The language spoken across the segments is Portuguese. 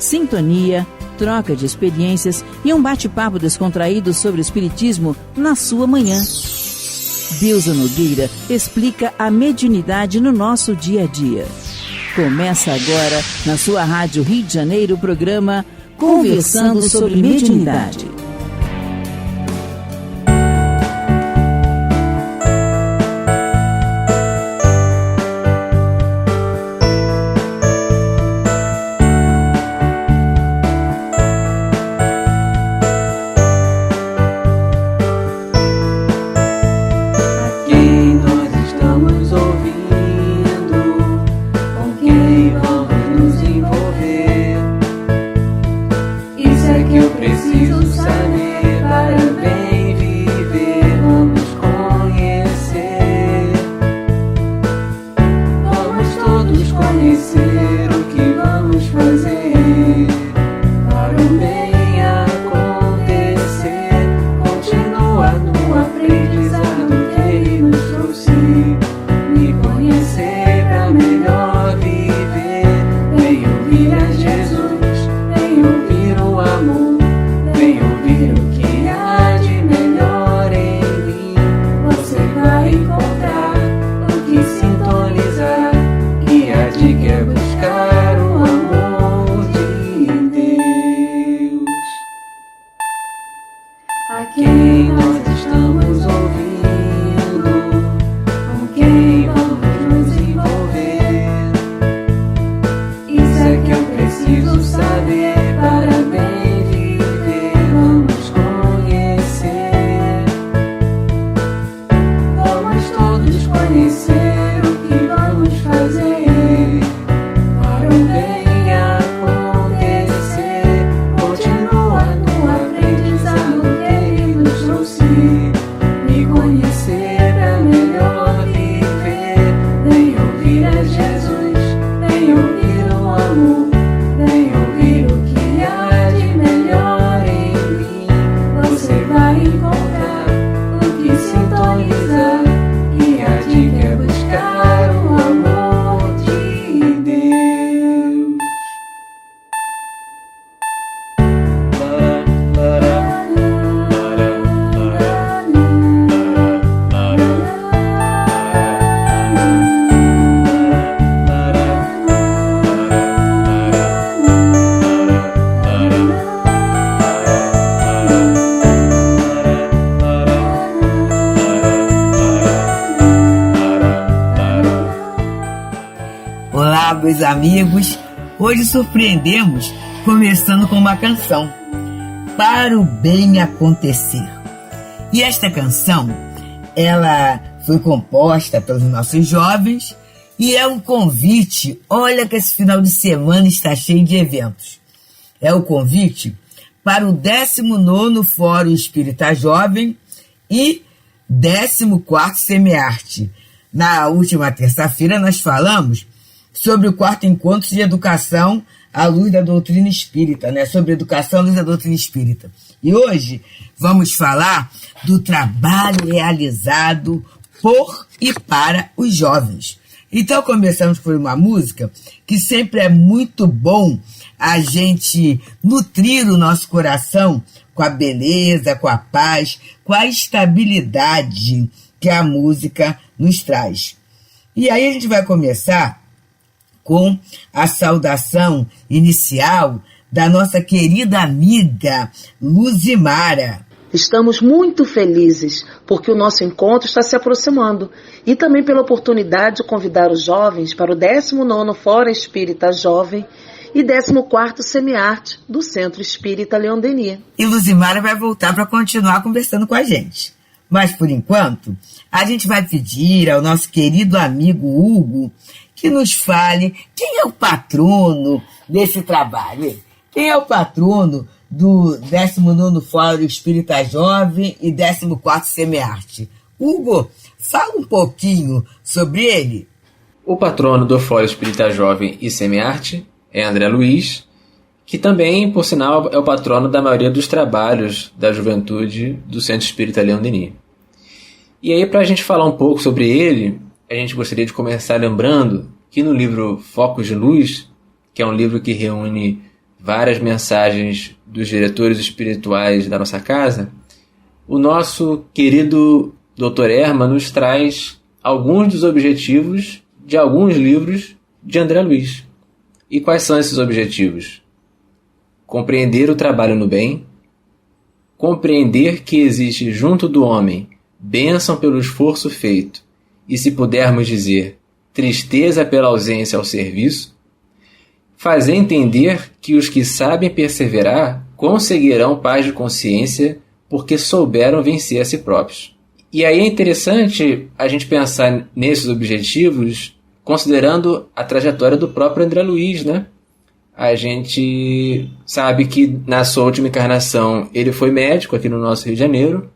sintonia, troca de experiências e um bate-papo descontraído sobre o Espiritismo na sua manhã. Deusa Nogueira explica a mediunidade no nosso dia a dia. Começa agora, na sua Rádio Rio de Janeiro, o programa Conversando sobre Mediunidade. Meus amigos, hoje surpreendemos começando com uma canção, Para o Bem Acontecer. E esta canção, ela foi composta pelos nossos jovens e é um convite. Olha que esse final de semana está cheio de eventos. É o convite para o 19º Fórum Espírita Jovem e 14º Semiarte. Na última terça-feira nós falamos sobre o 4º Encontro de Educação à Luz da Doutrina Espírita, né? Sobre educação à luz da doutrina espírita. E hoje vamos falar do trabalho realizado por e para os jovens. Então começamos por uma música que sempre é muito bom a gente nutrir o nosso coração com a beleza, com a paz, com a estabilidade que a música nos traz. E aí a gente vai começar com a saudação inicial da nossa querida amiga Luzimara. Estamos muito felizes porque o nosso encontro está se aproximando e também pela oportunidade de convidar os jovens para o 19º Fórum Espírita Jovem e 14º Semiarte do Centro Espírita Leon Denis. E Luzimara vai voltar para continuar conversando com a gente. Mas, por enquanto, a gente vai pedir ao nosso querido amigo Hugo que nos fale quem é o patrono desse trabalho. Quem é o patrono do 19º Fórum Espírita Jovem e 14º Semiarte? Hugo, fala um pouquinho sobre ele. O patrono do Fórum Espírita Jovem e Semiarte é André Luiz, que também, por sinal, é o patrono da maioria dos trabalhos da juventude do Centro Espírita Leon Denis. E aí, para a gente falar um pouco sobre ele, a gente gostaria de começar lembrando que no livro Focos de Luz, que é um livro que reúne várias mensagens dos diretores espirituais da nossa casa, o nosso querido Dr. Erma nos traz alguns dos objetivos de alguns livros de André Luiz. E quais são esses objetivos? Compreender o trabalho no bem, compreender que existe junto do homem bênção pelo esforço feito e, se pudermos dizer, tristeza pela ausência ao serviço, fazer entender que os que sabem perseverar conseguirão paz de consciência porque souberam vencer a si próprios. E aí é interessante a gente pensar nesses objetivos considerando a trajetória do próprio André Luiz, né? A gente sabe que na sua última encarnação ele foi médico aqui no nosso Rio de Janeiro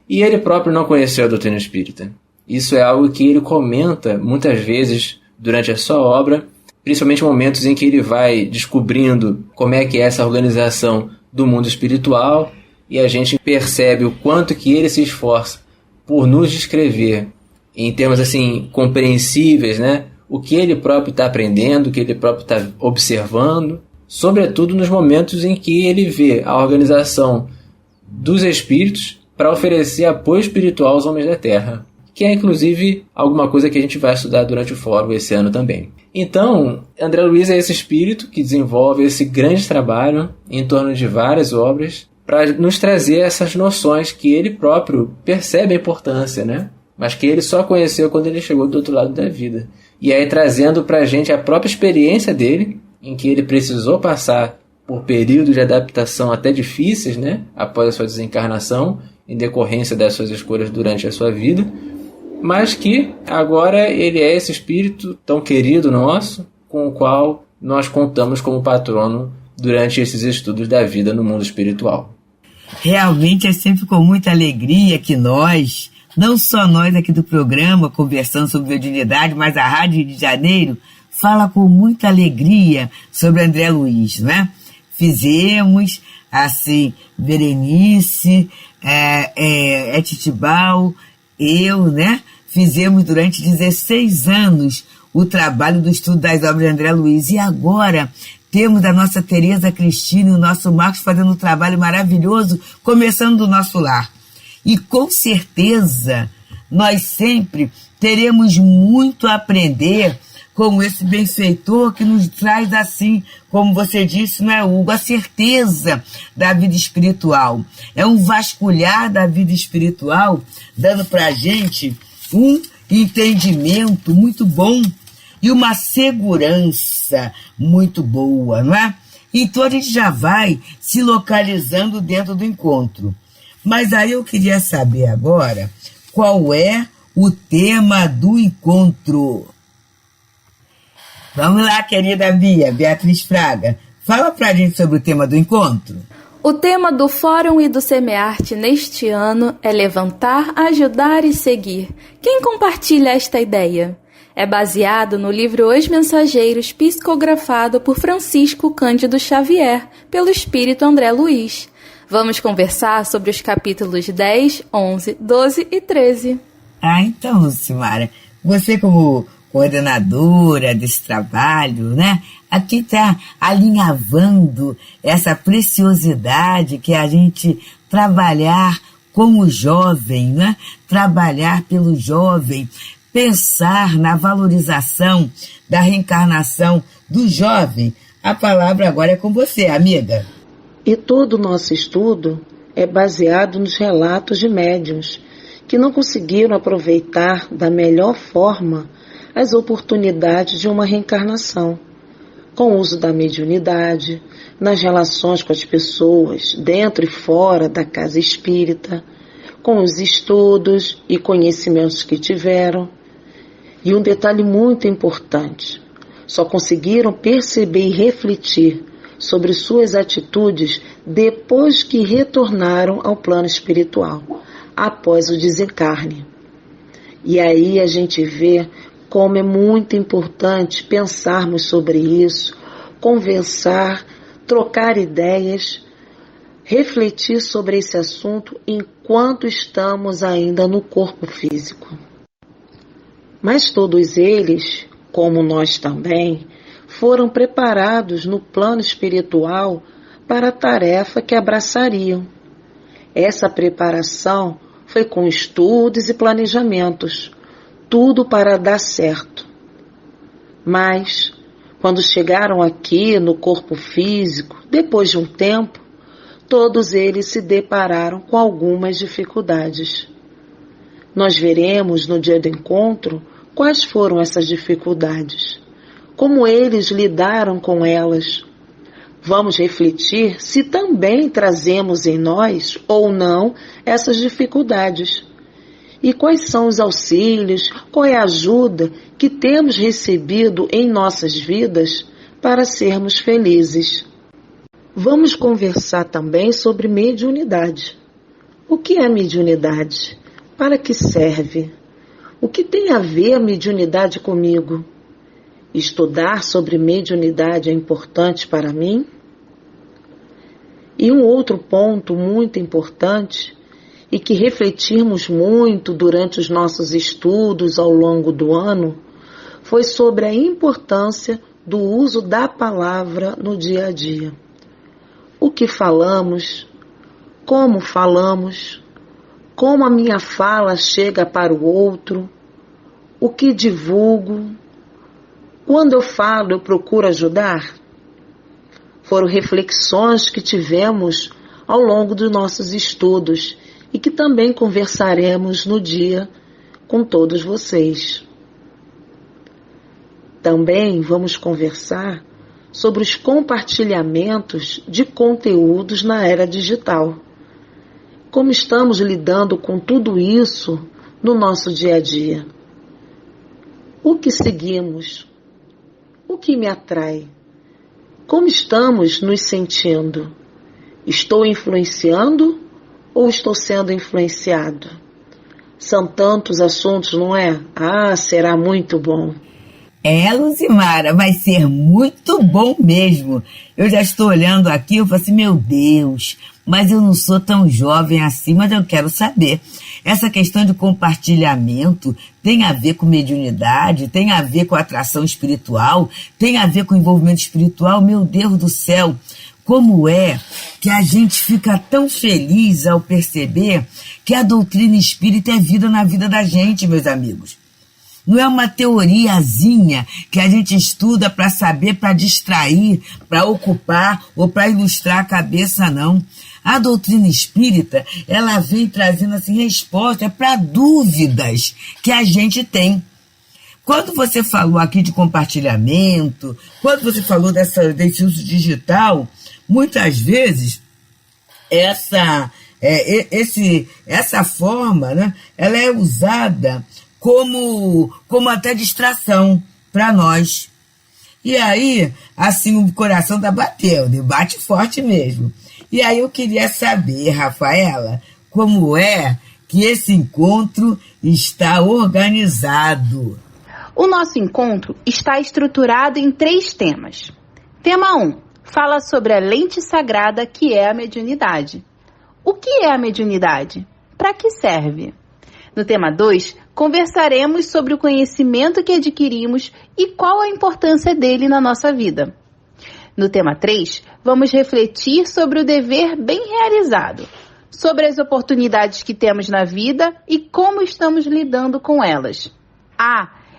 e ele próprio não conheceu a doutrina espírita. Isso é algo que ele comenta muitas vezes durante a sua obra, principalmente momentos em que ele vai descobrindo como é que é essa organização do mundo espiritual e a gente percebe o quanto que ele se esforça por nos descrever em termos assim compreensíveis, né? O que ele próprio está aprendendo, o que ele próprio está observando, sobretudo nos momentos em que ele vê a organização dos espíritos para oferecer apoio espiritual aos homens da Terra, que é inclusive alguma coisa que a gente vai estudar durante o fórum esse ano também. Então, André Luiz é esse espírito que desenvolve esse grande trabalho em torno de várias obras para nos trazer essas noções que ele próprio percebe a importância, né? Mas que ele só conheceu quando ele chegou do outro lado da vida. E aí trazendo para a gente a própria experiência dele, em que ele precisou passar por períodos de adaptação até difíceis, né? Após a sua desencarnação, em decorrência das suas escolhas durante a sua vida, mas que agora ele é esse espírito tão querido nosso, com o qual nós contamos como patrono durante esses estudos da vida no mundo espiritual. Realmente é sempre com muita alegria que nós, não só nós aqui do programa, conversando sobre mediunidade, mas a Rádio Rio de Janeiro fala com muita alegria sobre André Luiz, não é? Fizemos, assim, Berenice, Etitibal, eu, né? Fizemos durante 16 anos o trabalho do estudo das obras de André Luiz. E agora temos a nossa Tereza Cristina e o nosso Marcos fazendo um trabalho maravilhoso, começando do nosso lar. E com certeza nós sempre teremos muito a aprender com esse benfeitor que nos traz, assim, como você disse, não é, Hugo, a certeza da vida espiritual. É um vasculhar da vida espiritual, dando para a gente um entendimento muito bom e uma segurança muito boa, não é? Então a gente já vai se localizando dentro do encontro. Mas aí eu queria saber agora qual é o tema do encontro. Vamos lá, querida Beatriz Fraga. Fala pra gente sobre o tema do encontro. O tema do Fórum e do Semearte neste ano é levantar, ajudar e seguir. Quem compartilha esta ideia? É baseado no livro Os Mensageiros, psicografado por Francisco Cândido Xavier, pelo espírito André Luiz. Vamos conversar sobre os capítulos 10, 11, 12 e 13. Então, Lucimara, você como coordenadora desse trabalho, né? Aqui está alinhavando essa preciosidade que é a gente trabalhar com o jovem, né? Trabalhar pelo jovem, pensar na valorização da reencarnação do jovem. A palavra agora é com você, amiga. E todo o nosso estudo é baseado nos relatos de médiuns que não conseguiram aproveitar da melhor forma as oportunidades de uma reencarnação, com o uso da mediunidade, nas relações com as pessoas, dentro e fora da casa espírita, com os estudos e conhecimentos que tiveram. E um detalhe muito importante, só conseguiram perceber e refletir sobre suas atitudes depois que retornaram ao plano espiritual, após o desencarne. E aí a gente vê como é muito importante pensarmos sobre isso, conversar, trocar ideias, refletir sobre esse assunto enquanto estamos ainda no corpo físico. Mas todos eles, como nós também, foram preparados no plano espiritual para a tarefa que abraçariam. Essa preparação foi com estudos e planejamentos, tudo para dar certo. Mas, quando chegaram aqui no corpo físico, depois de um tempo, todos eles se depararam com algumas dificuldades. Nós veremos no dia do encontro quais foram essas dificuldades, como eles lidaram com elas. Vamos refletir se também trazemos em nós ou não essas dificuldades. E quais são os auxílios, qual é a ajuda que temos recebido em nossas vidas para sermos felizes. Vamos conversar também sobre mediunidade. O que é mediunidade? Para que serve? O que tem a ver a mediunidade comigo? Estudar sobre mediunidade é importante para mim? E um outro ponto muito importante e que refletimos muito durante os nossos estudos ao longo do ano foi sobre a importância do uso da palavra no dia a dia. O que falamos, como a minha fala chega para o outro, o que divulgo, quando eu falo eu procuro ajudar. Foram reflexões que tivemos ao longo dos nossos estudos e que também conversaremos no dia com todos vocês. Também vamos conversar sobre os compartilhamentos de conteúdos na era digital. Como estamos lidando com tudo isso no nosso dia a dia? O que seguimos? O que me atrai? Como estamos nos sentindo? Estou influenciando ou estou sendo influenciado? São tantos assuntos, não é? Será muito bom. Luzimara, vai ser muito bom mesmo. Eu já estou olhando aqui, eu falo assim, meu Deus, mas eu não sou tão jovem assim, mas eu quero saber. Essa questão de compartilhamento tem a ver com mediunidade, tem a ver com atração espiritual, tem a ver com envolvimento espiritual. Meu Deus do céu, como é que a gente fica tão feliz ao perceber que a doutrina espírita é vida na vida da gente, meus amigos. Não é uma teoriazinha que a gente estuda para saber, para distrair, para ocupar ou para ilustrar a cabeça, não. A doutrina espírita, ela vem trazendo assim resposta para dúvidas que a gente tem. Quando você falou aqui de compartilhamento, quando você falou desse uso digital, muitas vezes essa forma, né, ela é usada como até distração para nós. E aí, assim, o coração tá batendo, bate forte mesmo. E aí eu queria saber, Rafaela, como é que esse encontro está organizado? O nosso encontro está estruturado em 3 temas. Tema 1, fala sobre a lente sagrada que é a mediunidade. O que é a mediunidade? Para que serve? No tema 2, conversaremos sobre o conhecimento que adquirimos e qual a importância dele na nossa vida. No tema 3, vamos refletir sobre o dever bem realizado, sobre as oportunidades que temos na vida e como estamos lidando com elas.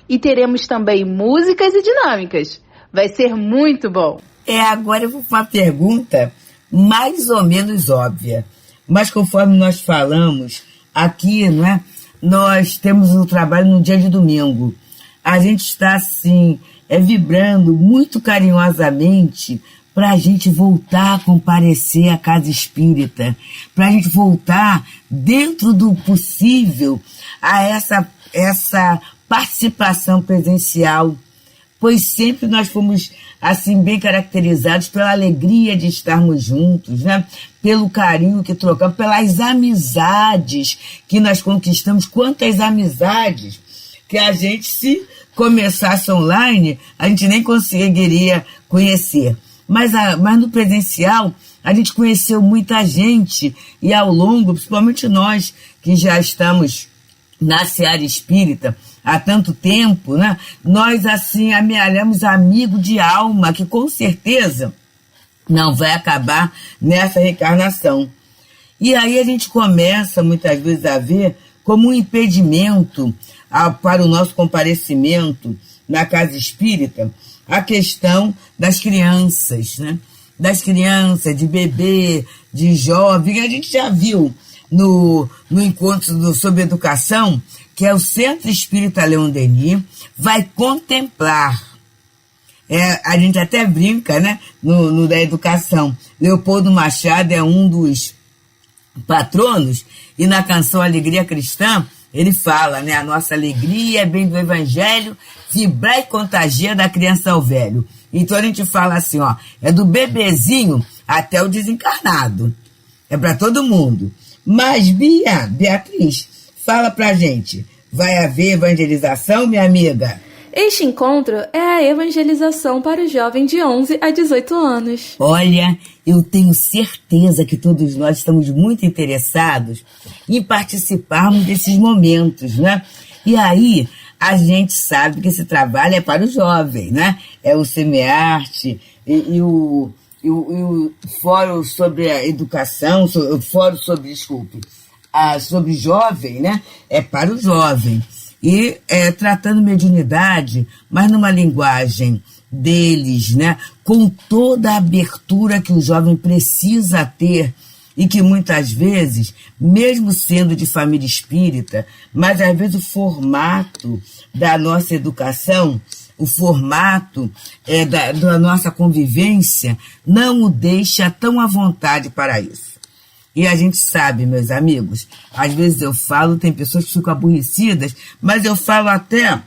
E teremos também músicas e dinâmicas. Vai ser muito bom! Agora eu vou para uma pergunta mais ou menos óbvia, mas conforme nós falamos aqui, não é? Nós temos um trabalho no dia de domingo. A gente está, assim, vibrando muito carinhosamente para a gente voltar a comparecer à casa espírita, para a gente voltar, dentro do possível, a essa participação presencial, pois sempre nós fomos, assim, bem caracterizados pela alegria de estarmos juntos, né? Pelo carinho que trocamos, pelas amizades que nós conquistamos. Quantas amizades que a gente, se começasse online, a gente nem conseguiria conhecer. Mas no presencial, a gente conheceu muita gente e ao longo, principalmente nós que já estamos na seara espírita, há tanto tempo, né? Nós, assim, amealhamos amigo de alma, que com certeza não vai acabar nessa reencarnação. E aí a gente começa, muitas vezes, a ver como um impedimento para o nosso comparecimento na casa espírita a questão das crianças, né? Das crianças, de bebê, de jovem. A gente já viu no encontro sobre educação que é o Centro Espírita Leon Denis, vai contemplar. A gente até brinca, né, no da educação. Leopoldo Machado é um dos patronos, e na canção Alegria Cristã, ele fala, né, a nossa alegria é bem do Evangelho, vibrar e contagia da criança ao velho. Então a gente fala assim, ó, é do bebezinho até o desencarnado. É para todo mundo. Mas, Beatriz, fala pra gente, vai haver evangelização, minha amiga? Este encontro é a evangelização para o jovem de 11 a 18 anos. Olha, eu tenho certeza que todos nós estamos muito interessados em participarmos desses momentos, né? E aí, a gente sabe que esse trabalho é para o jovem, né? É o SEMEARTE e o Fórum sobre a Educação, o Fórum sobre, sobre jovem, né? É para o jovem. E tratando mediunidade, mas numa linguagem deles, né? Com toda a abertura que o jovem precisa ter e que muitas vezes, mesmo sendo de família espírita, mas às vezes o formato da nossa educação, o formato da nossa convivência não o deixa tão à vontade para isso. E a gente sabe, meus amigos, às vezes eu falo, tem pessoas que ficam aborrecidas, mas eu falo até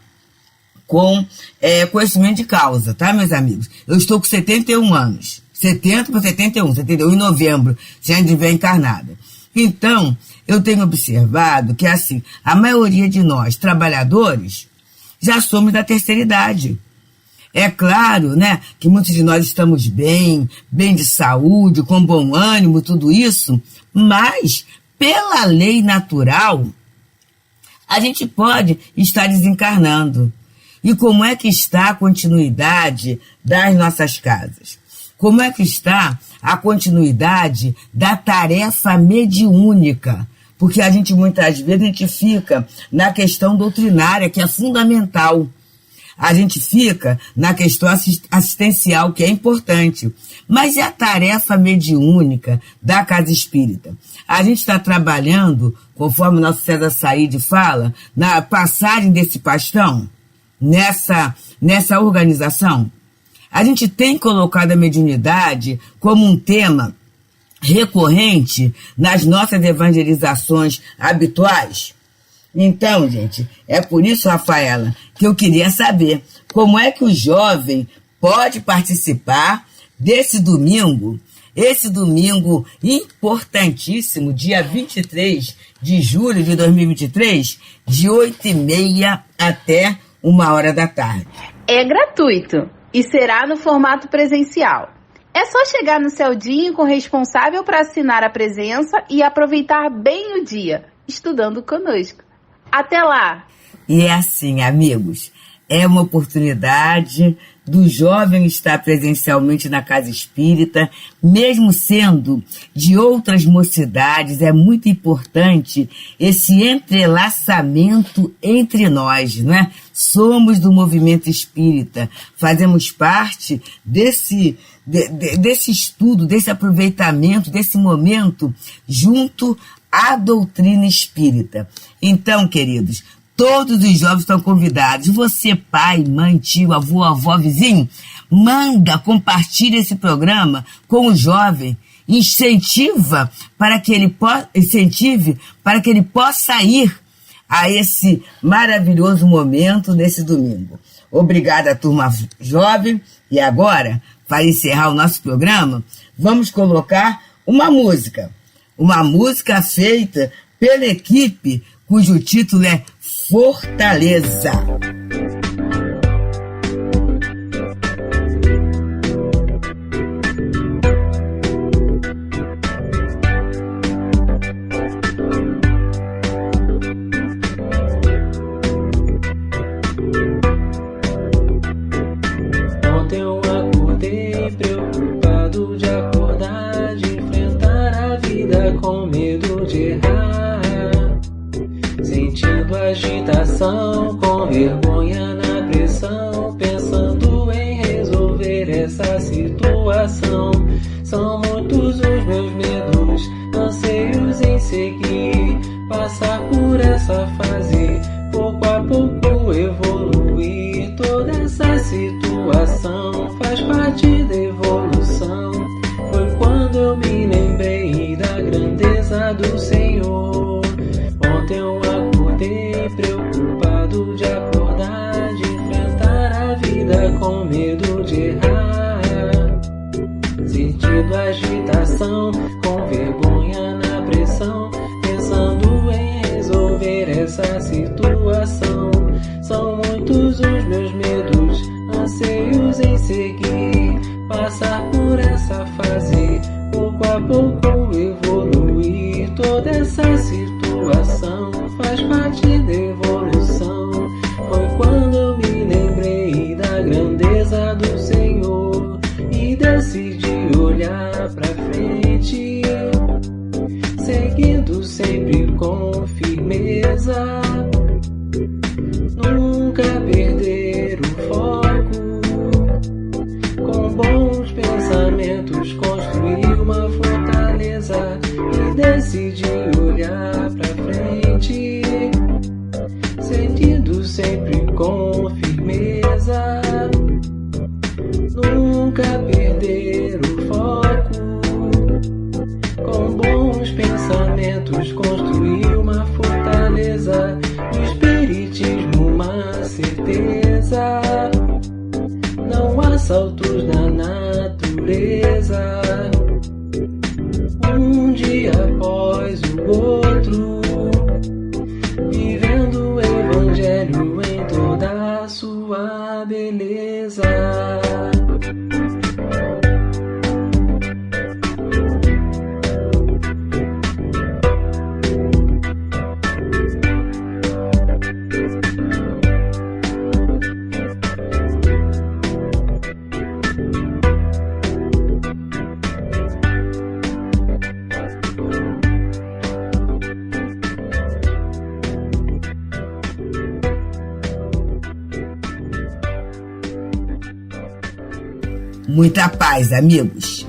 com conhecimento de causa, tá, meus amigos? Eu estou com 71 anos, 70 para 71 em novembro, se a gente estiver encarnada. Então, eu tenho observado que, assim, a maioria de nós, trabalhadores, já somos da terceira idade. É claro, né, que muitos de nós estamos bem de saúde, com bom ânimo, tudo isso, mas, pela lei natural, a gente pode estar desencarnando. E como é que está a continuidade das nossas casas? Como é que está a continuidade da tarefa mediúnica? Porque a gente, muitas vezes, a gente fica na questão doutrinária, que é fundamental. A gente fica na questão assistencial, que é importante. Mas e a tarefa mediúnica da Casa Espírita? A gente está trabalhando, conforme o nosso César Said fala, na passagem desse bastão, nessa organização. A gente tem colocado a mediunidade como um tema recorrente nas nossas evangelizações habituais. Então, gente, é por isso, Rafaela, que eu queria saber como é que o jovem pode participar desse domingo, esse domingo importantíssimo, dia 23 de julho de 2023, de 8h30 até 1h da tarde. É gratuito e será no formato presencial. É só chegar no Celdinho com o responsável para assinar a presença e aproveitar bem o dia, estudando conosco. Até lá! E é assim, amigos, é uma oportunidade do jovem estar presencialmente na Casa Espírita, mesmo sendo de outras mocidades, é muito importante esse entrelaçamento entre nós, não é? Somos do movimento espírita, fazemos parte desse estudo, desse aproveitamento, desse momento junto à doutrina espírita. Então, queridos, todos os jovens estão convidados. Você, pai, mãe, tio, avô, avó, vizinho, compartilha esse programa com o jovem, incentive para que ele possa ir a esse maravilhoso momento nesse domingo. Obrigada, turma jovem. E agora, para encerrar o nosso programa, vamos colocar uma música feita pela equipe cujo título é Fortaleza. agitação, com vergonha na pressão, pensando em resolver essa situação. São muitos os meus medos, anseios em seguir, passar por essa fase, pouco a pouco evoluir. Toda essa situação faz parte da evolução. Foi quando eu me lembrei da grandeza do Senhor. Ontem eu acordei preocupado de acordar, de enfrentar a vida com medo de errar. Sentindo agitação, com vergonha na pressão, pensando em resolver essa situação. São muitos os meus medos, anseios em seguir, passar por essa fase, pouco a pouco evoluir. Toda essa situação faz parte da evolução. Foi quando eu me lembrei da grandeza do Senhor e decidi olhar pra frente, seguindo sempre com firmeza, nunca perder o foco, com bons pensamentos construir uma fortaleza e decidir olhar pra frente, seguindo sempre com firmeza, nunca perder o foco, com bons pensamentos construir uma fortaleza. O espiritismo uma certeza, não há saltos na natureza. Um dia após o outro, vivendo o evangelho em toda a sua beleza. Muita paz, amigos.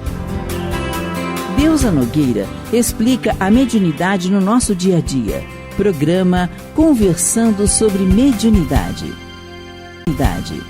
Deusa Nogueira explica a mediunidade no nosso dia a dia. Programa Conversando sobre Mediunidade. Idade.